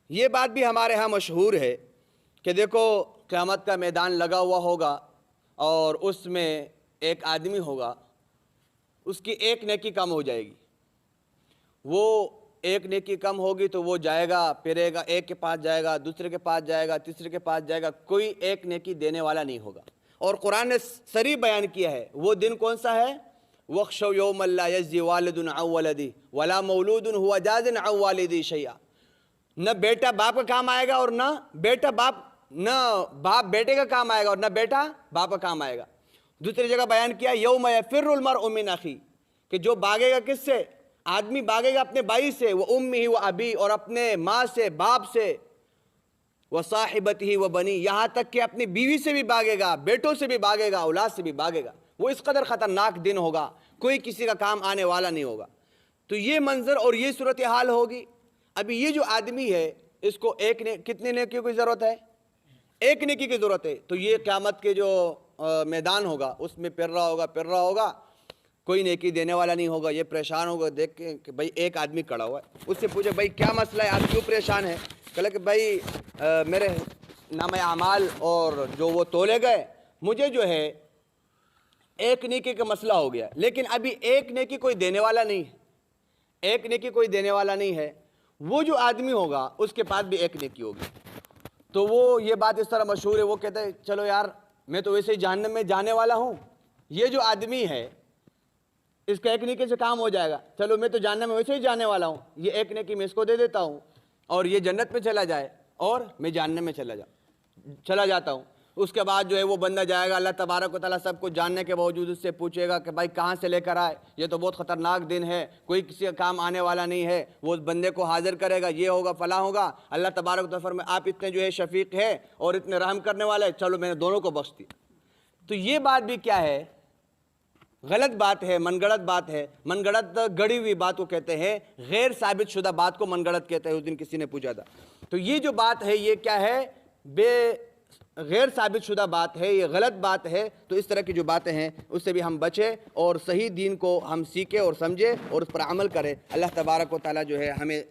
ये बात भी हमारे यहाँ मशहूर है कि देखो क़यामत का मैदान लगा हुआ होगा और उसमें एक आदमी होगा, उसकी एक नेकी कम हो जाएगी। वो एक नेकी कम होगी तो वो जाएगा, फिरेगा, एक के पास जाएगा, दूसरे के पास जाएगा, तीसरे के पास जाएगा, कोई एक नेकी देने वाला नहीं होगा। और कुरान ने सरी बयान किया है वो दिन कौन सा है, वख्शौ यौमन ला यज्ज़ी वालिदुन अन वलदी वला मौलूदुन हुवा जाज़िन अन वालिदी शैआ। न बेटा बाप का काम आएगा और न बाप बेटे का काम आएगा और न बेटा बाप का काम आएगा। दूसरी जगह बयान किया यौम यफ़िर्रुल मरअु मिन अख़ी, कि जो भागेगा किससे, आदमी भागेगा अपने भाई से, व उम्मिही व अबी, और अपने माँ से, बाप से, व साहिबतिही व बनी, यहाँ तक कि अपनी बीवी से भी भागेगा, बेटों से भी भागेगा, औलाद से भी भागेगा। वो इस कदर ख़तरनाक दिन होगा, कोई किसी का काम आने वाला नहीं होगा। तो ये मंजर और ये सूरत हाल होगी। अभी ये जो आदमी है इसको कितने नेकियों की ज़रूरत है, एक नेकी की ज़रूरत है। तो ये क़यामत के जो मैदान होगा उसमें फिर रहा होगा, कोई नेकी देने वाला नहीं होगा। ये परेशान होगा देख के कि भाई एक आदमी खड़ा हुआ है, उससे पूछे भाई क्या मसला है, आप क्यों परेशान है। कहला कि भाई मेरे नाम आमाल और जो वो तोले गए, मुझे जो है एक नेकी का मसला हो गया, लेकिन अभी एक नेकी कोई देने वाला नहीं है, एक नेकी कोई देने वाला नहीं है। वो जो आदमी होगा उसके पास भी एक नेकी होगी। तो वो ये बात इस तरह मशहूर है, वो कहता है चलो यार मैं तो वैसे ही जहन्नम में जाने वाला हूँ, ये जो आदमी है इसका एक नेकी से काम हो जाएगा, चलो मैं तो जहन्नम में वैसे ही जाने वाला हूँ, ये एक नेकी मैं इसको दे देता हूँ और ये जन्नत में चला जाए और मैं जहन्नम में चला जाता हूँ। उसके बाद जो है वो बंदा जाएगा, अल्लाह तबारक व तआला सब कुछ जानने के बावजूद उससे पूछेगा कि भाई कहाँ से लेकर आए, ये तो बहुत ख़तरनाक दिन है, कोई किसी का काम आने वाला नहीं है। वो उस बंदे को हाजिर करेगा, ये होगा फला होगा। अल्लाह तबारक व तआला फरमाए आप इतने जो है शफीक है और इतने रहम करने वाले, चलो मैंने दोनों को बख्श दिया। तो ये बात भी क्या है, गलत बात है, मनगढ़ंत बात है। मनगढ़ंत गढ़ी हुई बात को कहते हैं, गैर साबित शुदा बात को मनगढ़ंत कहते हैं। उस दिन किसी ने पूछा था, तो ये जो बात है ये क्या है, गैर साबित शुदा बात है, ये गलत बात है। तो इस तरह की जो बातें हैं उससे भी हम बचें और सही दीन को हम सीखें और समझें और उस पर अमल करें। अल्लाह तबारक व तआला जो है हमें